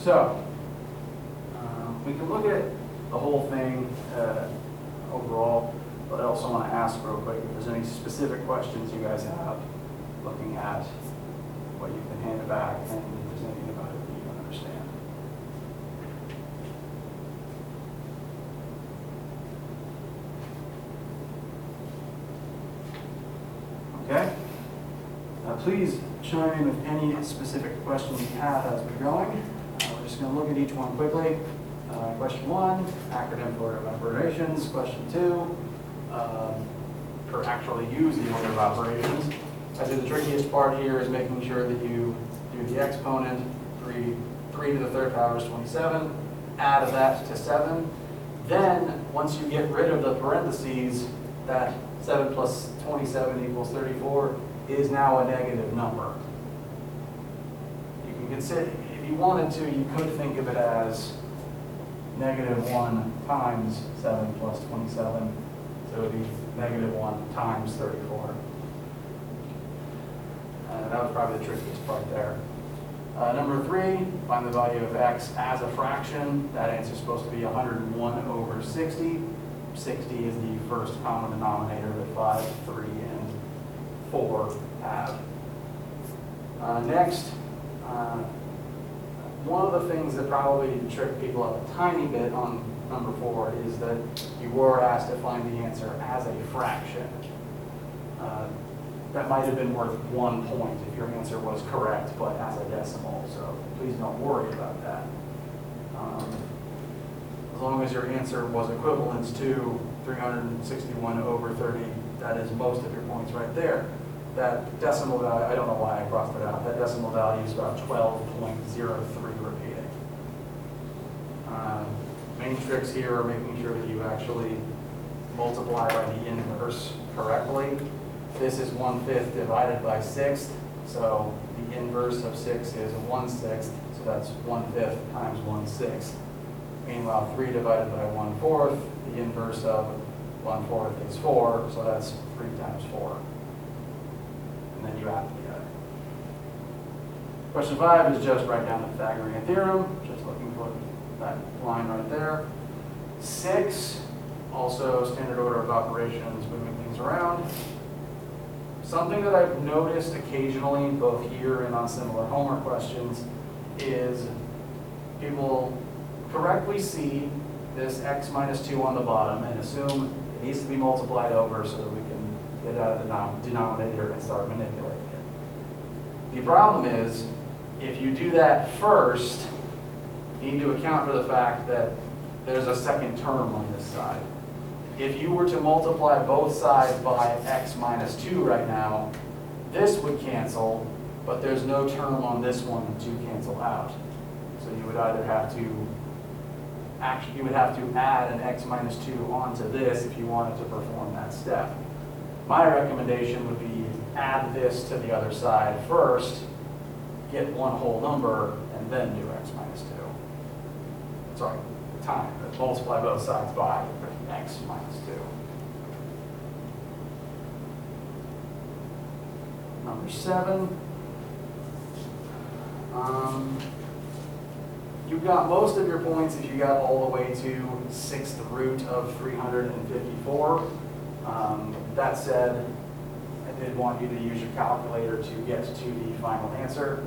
So, we can look at the whole thing overall, but I also want to ask real quick if there's any specific questions you guys have looking at what you've been handed back, and if there's anything about it that you don't understand. Okay? Please chime in with any specific questions you have as we're going. We're just going to look at each one quickly. Question 1, acronym for order of operations. Question 2, for actually use the order of operations. I think the trickiest part here is making sure that you do the exponent, 3 to the third power is 27, add that to 7. Then, once you get rid of the parentheses, that 7 plus 27 equals 34 is now a negative number. You can consider, if you wanted to, you could think of it as negative 1 times 7 plus 27, so it would be negative 1 times 34. That was probably the trickiest part there. Number 3, find the value of x as a fraction. That answer is supposed to be 101 over 60. 60 is the first common denominator that 5, 3, and 4 have. Next, one of the things that probably tricked people up a tiny bit on number 4 is that you were asked to find the answer as a fraction. That might have been worth 1 point if your answer was correct, but as a decimal, so please don't worry about that. As long as your answer was equivalent to 361 over 30, that is most of your points right there. That decimal value, I don't know why I crossed it out, that decimal value is about 12.03 repeating. Main tricks here are making sure that you actually multiply by the inverse correctly. This is 1/5 divided by 6, so the inverse of 6 is 1/6, so that's 1/5 times 1/6. Meanwhile, 3 divided by 1/4, the inverse of 1/4 is 4, so that's 3 times 4. And then you add together. Question 5 is just write down the Pythagorean theorem, just looking for that line right there. 6, also standard order of operations, moving things around. Something that I've noticed occasionally, both here and on similar homework questions, is people correctly see this x minus 2 on the bottom and assume it needs to be multiplied over so that we can get out of the denominator and start manipulating it. The problem is, if you do that first, you need to account for the fact that there's a second term on this side. If you were to multiply both sides by x minus 2 right now, this would cancel, but there's no term on this one to cancel out. So you would either have to add an x minus 2 onto this if you wanted to perform that step. My recommendation would be add this to the other side first, get one whole number, and then do x minus 2. Sorry, time, but multiply both sides by x minus 2. Number 7. You got most of your points if you got all the way to 6th root of 354. That said, I did want you to use your calculator to get to the final answer.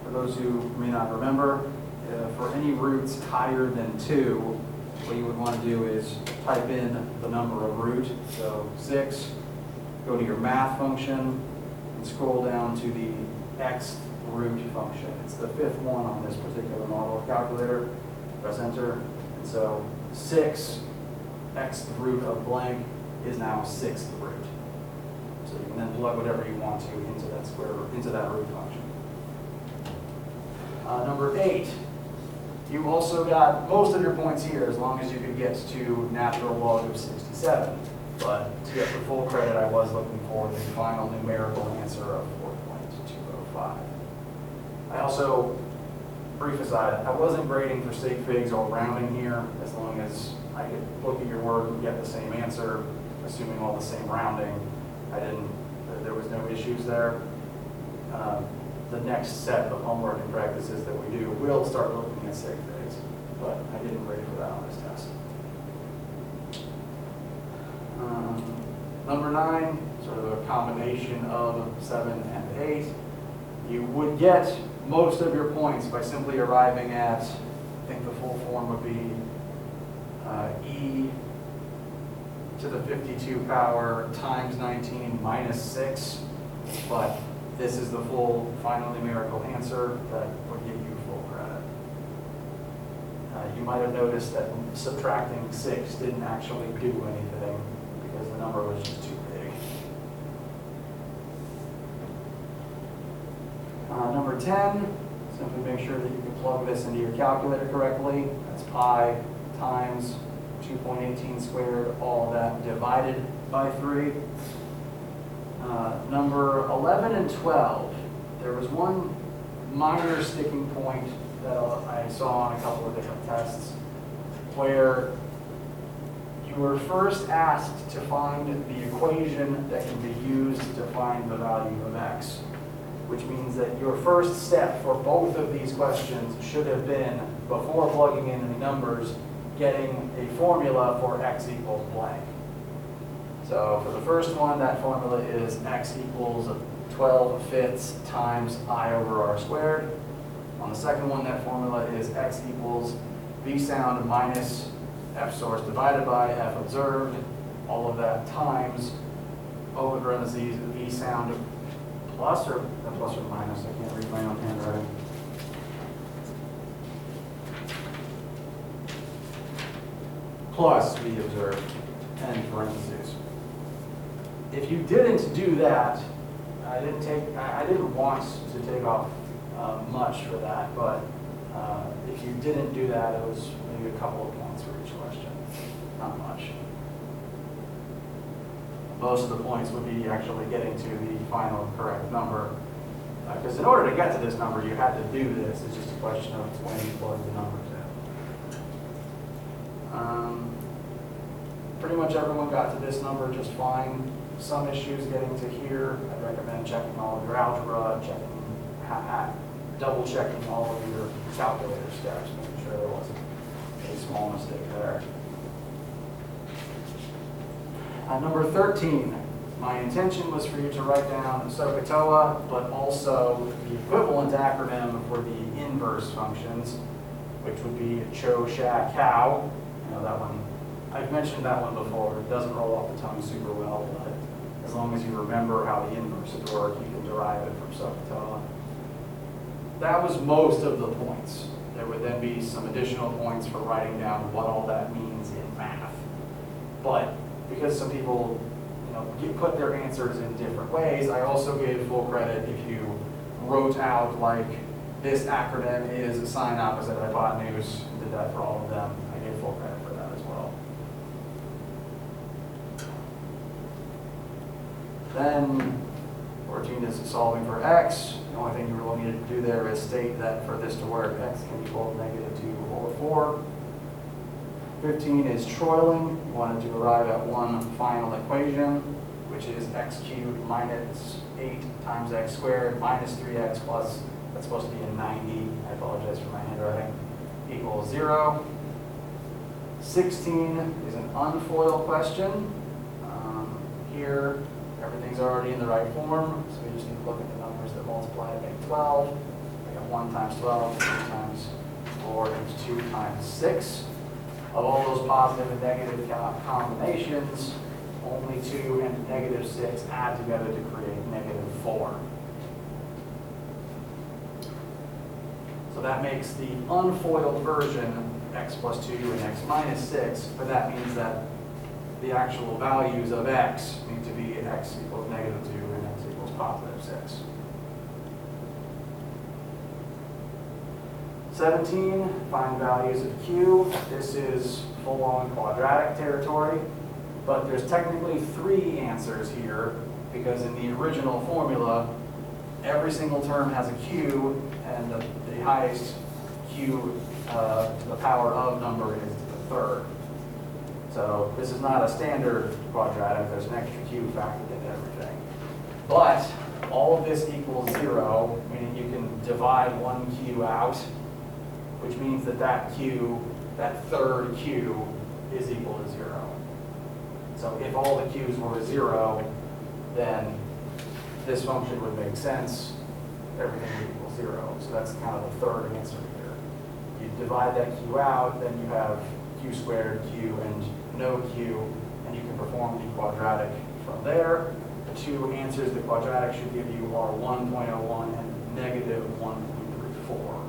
For those who may not remember, for any roots higher than 2, what you would want to do is type in the number of root, so 6, go to your math function, and scroll down to the x root function. It's the 5th one on this particular model calculator. Press enter, and so 6 x root of blank is now 6th root. So you can then plug whatever you want to into that root function. Number 8. You also got most of your points here as long as you could get to natural log of 67. But to get the full credit, I was looking for the final numerical answer of 4.205. I also, brief aside, I wasn't grading for sig figs or rounding here, as long as I could look at your work and get the same answer, assuming all the same rounding. There was no issues there. the next set of homework and practices that we do will start looking at sig figs, but I didn't grade for that on this test. Number 9, sort of a combination of 7 and 8. You would get most of your points by simply arriving at, I think the full form would be e to the 52 power times 19 minus 6, but this is the full final numerical answer that would give you full credit. You might have noticed that subtracting 6 didn't actually do anything because the number was just too big. Number 10, simply make sure that you can plug this into your calculator correctly. That's pi times 2.18 squared, all of that divided by 3. Number 11 and 12, there was one minor sticking point that I saw on a couple of different tests where you were first asked to find the equation that can be used to find the value of x, which means that your first step for both of these questions should have been, before plugging in any numbers, getting a formula for x equals blank. So for the first one, that formula is x equals 12 fifths times I over r squared. On the second one, that formula is x equals v sound minus f source divided by f observed, all of that times, open parentheses, v sound plus or minus, I can't read my own handwriting. Plus v observed, end parentheses. If you didn't do that, I didn't want to take off much for that, but if you didn't do that, it was maybe a couple of points for each question, not much. Most of the points would be actually getting to the final correct number, because in order to get to this number, you had to do this. It's just a question of when you plug the numbers in. Pretty much everyone got to this number just fine. Some issues getting to here. I'd recommend checking all of your algebra, double checking all of your calculator steps, making sure there wasn't a small mistake there. Number 13, my intention was for you to write down SOHCAHTOA, but also the equivalent acronym for the inverse functions, which would be CHO, SHA, COW. You know that one. I've mentioned that one before. It doesn't roll off the tongue super well, but as long as you remember how the inverses work, you can derive it from SOHCAHTOA. That was most of the points. There would then be some additional points for writing down what all that means in math. But because some people put their answers in different ways, I also gave full credit if you wrote out like this acronym is sine opposite hypotenuse, did that for all of them. I gave full credit for that as well. Then 14 is solving for x. The only thing you really need to do there is state that for this to work, x can equal -2 or 4. 15 is trolling. You wanted to arrive at one final equation, which is x cubed minus 8 times x squared minus 3x plus, that's supposed to be a 90, I apologize for my handwriting, equals 0. 16 is an unfoil question. Here, everything's already in the right form, so we just need to look at the numbers that multiply to make 12. I got 1 times 12, 2 times 4, and 2 times 6. Of all those positive and negative combinations, only 2 and -6 add together to create -4. So that makes the unfoiled version x plus 2 and x minus 6, but that means that the actual values of x need to be x equals -2 and x equals +6. 17, find values of q. This is full-on quadratic territory, but there's technically 3 answers here because in the original formula, every single term has a q, and the highest q to the power of number is the 3rd. So this is not a standard quadratic. There's an extra q factored into everything. But all of this equals 0, meaning you can divide one q out, which means that that q, that third q, is equal to 0. So if all the q's were 0, then this function would make sense. Everything would equal 0. So that's kind of the third answer here. You divide that q out, then you have q squared, q, and no q, and you can perform the quadratic from there. The two answers the quadratic should give you are 1.01 and negative 1.34.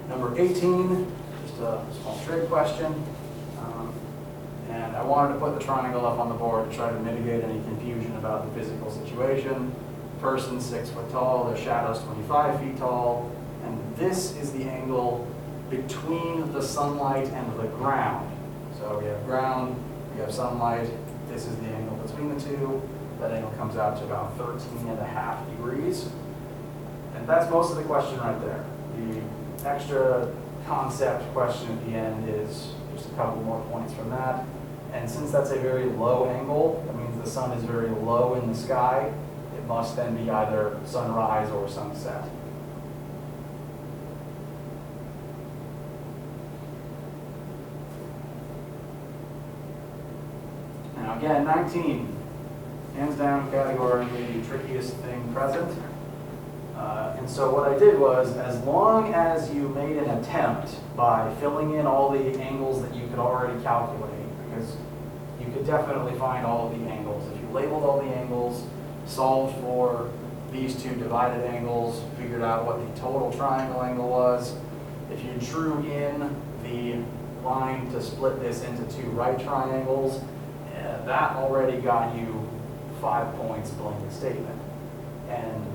Number 18, just a small trig question. And I wanted to put the triangle up on the board to try to mitigate any confusion about the physical situation. Person's 6 foot tall, their shadow's 25 feet tall, and this is the angle between the sunlight and the ground. So we have ground, we have sunlight, this is the angle between the two. That angle comes out to about 13.5 degrees. And that's most of the question right there. The extra concept question at the end is just a couple more points from that. And since that's a very low angle, that means the sun is very low in the sky, it must then be either sunrise or sunset. Now again, 19, hands down categorically the trickiest thing present. And so what I did was, as long as you made an attempt by filling in all the angles that you could already calculate, because you could definitely find all of the angles. If you labeled all the angles, solved for these two divided angles, figured out what the total triangle angle was, if you drew in the line to split this into two right triangles, that already got you 5 points blanket statement. And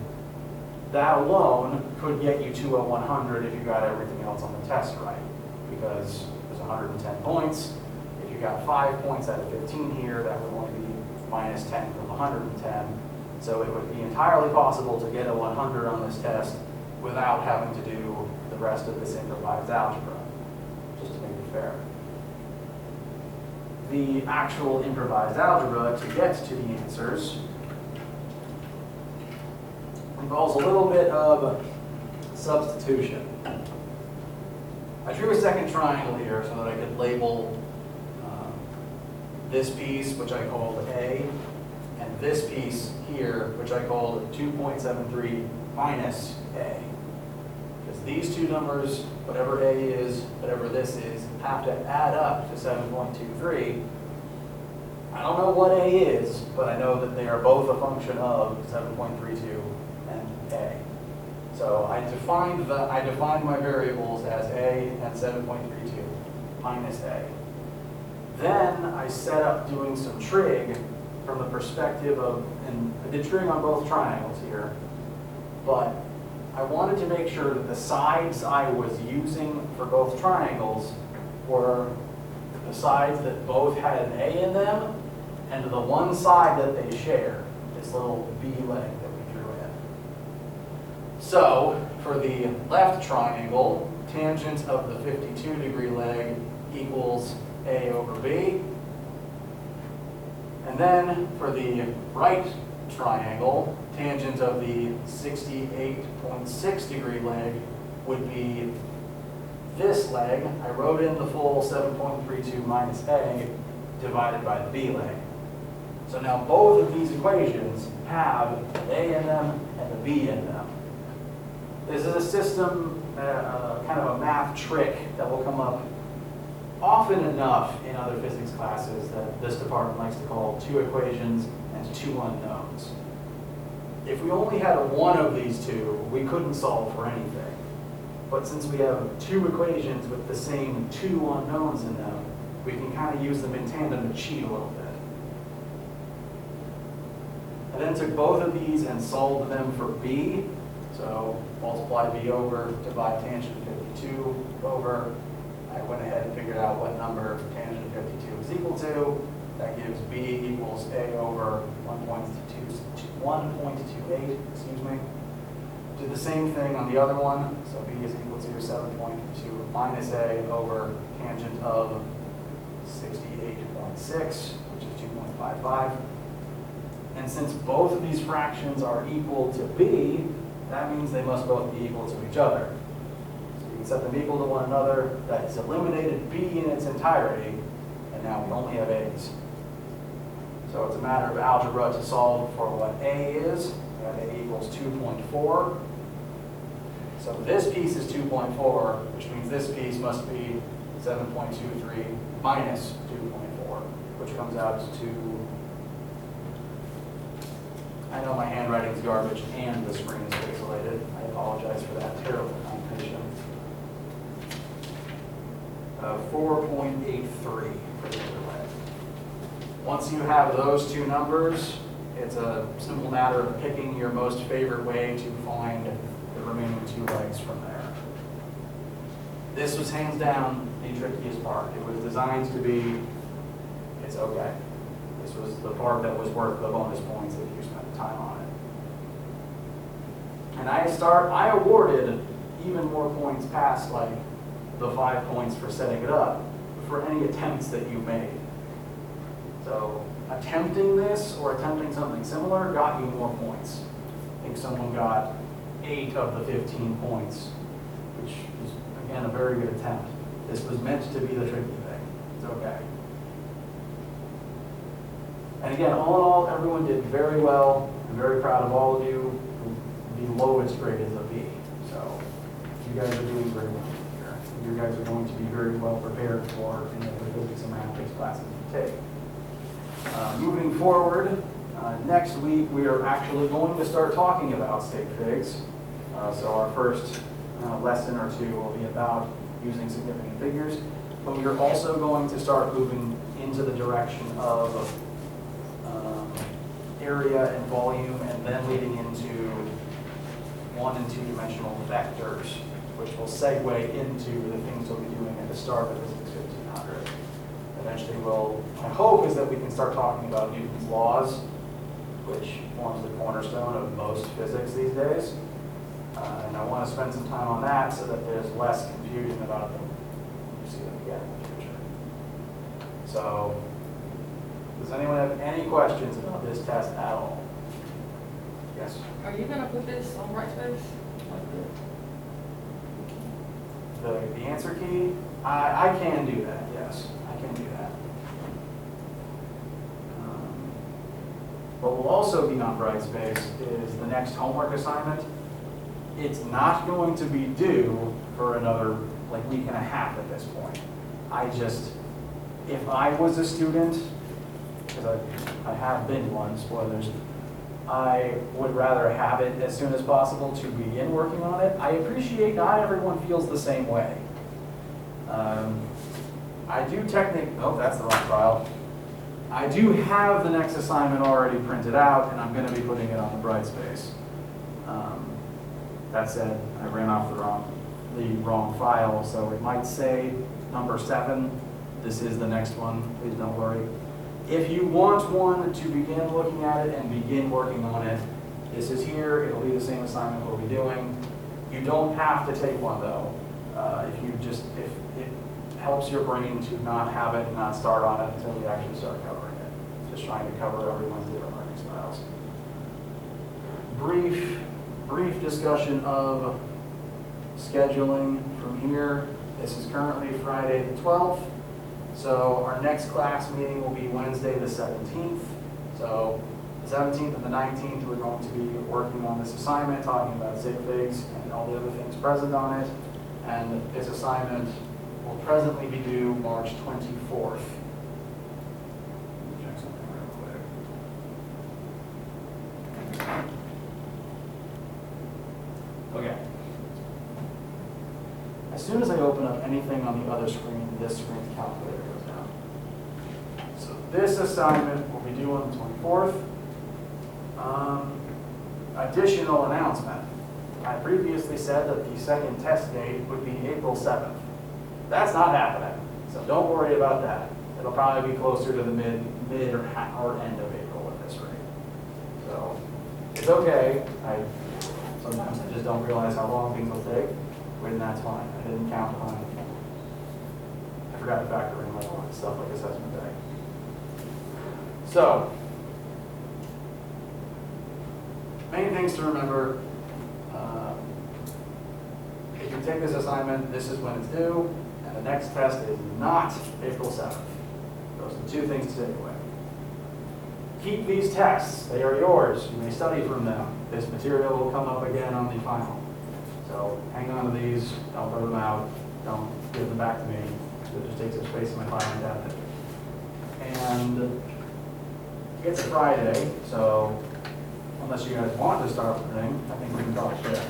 that alone could get you to a 100 if you got everything else on the test right, because there's 110 points. If you got 5 points out of 15 here, that would only be minus 10 from 110. So it would be entirely possible to get a 100 on this test without having to do the rest of this improvised algebra, just to make it fair. The actual improvised algebra to get to the answers involves a little bit of substitution. I drew a second triangle here so that I could label this piece, which I called A, and this piece here, which I called 2.73 minus A. Because these two numbers, whatever A is, whatever this is, have to add up to 7.23. I don't know what A is, but I know that they are both a function of 7.32 and A. So I defined my variables as A and 7.32 minus A. Then I set up doing some trig from the perspective of, and I did trig on both triangles here, but I wanted to make sure that the sides I was using for both triangles were the sides that both had an A in them and the one side that they share, this little B leg that we drew in. So for the left triangle, tangent of the 52-degree leg equals A over B. And then for the right triangle, tangent of the 68.6-degree leg would be this leg. I wrote in the full 7.32 minus A divided by the B leg. So now both of these equations have an A in them and a B in them. This is a system, kind of a math trick that will come up often enough in other physics classes that this department likes to call two equations and two unknowns. If we only had one of these two, we couldn't solve for anything. But since we have two equations with the same two unknowns in them, we can kind of use them in tandem to cheat a little bit. I then took both of these and solved them for B. So multiply B over, divide tangent 52 over. I went ahead and figured out what number tangent 52 is equal to. That gives B equals A over 1.28, excuse me. Did the same thing on the other one. So B is equal to 7.2 minus A over tangent of 68.6, which is 2.55. And since both of these fractions are equal to b, that means they must both be equal to each other. So you can set them equal to one another. That has eliminated b in its entirety, and now we only have a's. So it's a matter of algebra to solve for what a is. We have a equals 2.4. So this piece is 2.4, which means this piece must be 7.23 minus 2.4, which comes out to, I know my handwriting's garbage and the screen is pixelated. I apologize for that terrible competition. 4.83 for the other way. Once you have those two numbers, it's a simple matter of picking your most favorite way to find the remaining two legs from there. This was hands down the trickiest part. It was designed to be, it's okay. This was the part that was worth the bonus points if you spent time on it. And I awarded even more points past like the 5 points for setting it up for any attempts that you made. So attempting this or attempting something similar got you more points. I think someone got 8 of the 15 points, which is, again, a very good attempt. This was meant to be the tricky thing. It's okay. And again, all in all, everyone did very well. I'm very proud of all of you. The lowest grade is a B. So you guys are doing very well here. You guys are going to be very well prepared for any of the physics and math-based classes you take. Moving forward, next week we are actually going to start talking about state figs. So our first lesson or two will be about using significant figures, but we are also going to start moving into the direction of area and volume, and then leading into 1- and 2-dimensional vectors, which will segue into the things we'll be doing at the start of Physics 1500. Eventually my hope is that we can start talking about Newton's laws, which forms the cornerstone of most physics these days. And I want to spend some time on that so that there's less confusion about them. You see them again in the future. So, does anyone have any questions about this test at all? Yes? Are you going to put this on Brightspace? The answer key? I can do that, yes. I can do that. What will also be on Brightspace is the next homework assignment. It's not going to be due for another week and a half at this point. If I was a student, because I have been one, spoilers, I would rather have it as soon as possible to begin working on it. I appreciate not everyone feels the same way. I do oh, that's the wrong file. I do have the next assignment already printed out, and I'm going to be putting it on the Brightspace. That said, I ran off the wrong file, so it might say number 7. This is the next one. Please don't worry. If you want one to begin looking at it and begin working on it, this is here. It'll be the same assignment we'll be doing. You don't have to take one though. If it helps your brain to not have it and not start on it until you actually start covering it. Just trying to cover everyone's different learning styles. Brief discussion of scheduling from here. This is currently Friday the 12th. So our next class meeting will be Wednesday the 17th. So the 17th and the 19th, we're going to be working on this assignment, talking about sig figs and all the other things present on it. And this assignment will presently be due March 24th. Check something real quick. Okay. As soon as I open up anything on the other screen, this screen's calculator goes down. So this assignment will be due on the 24th. Additional announcement. I previously said that the second test date would be April 7th. That's not happening, so don't worry about that. It'll probably be closer to the mid or end of April at this rate. So it's okay. Sometimes I just don't realize how long things will take. And that's fine. I didn't count on it. I forgot to factor in like all that stuff like assessment day. So, main things to remember, if you take this assignment, this is when it's due, and the next test is not April 7th. Those are the two things to take away. Keep these tests, they are yours, you may study from them. This material will come up again on the final. So hang on to these, don't throw them out, don't give them back to me. It just takes up space in my filing cabinet. And it's a Friday, so unless you guys want to start learning, I think we can talk there.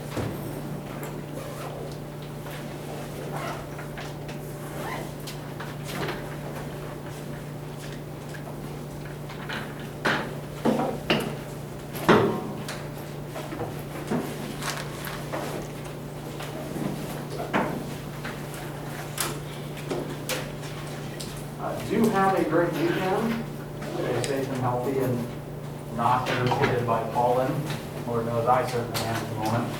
Do have a great weekend. Stay safe and healthy and not irritated by pollen. Lord knows I certainly am at the moment.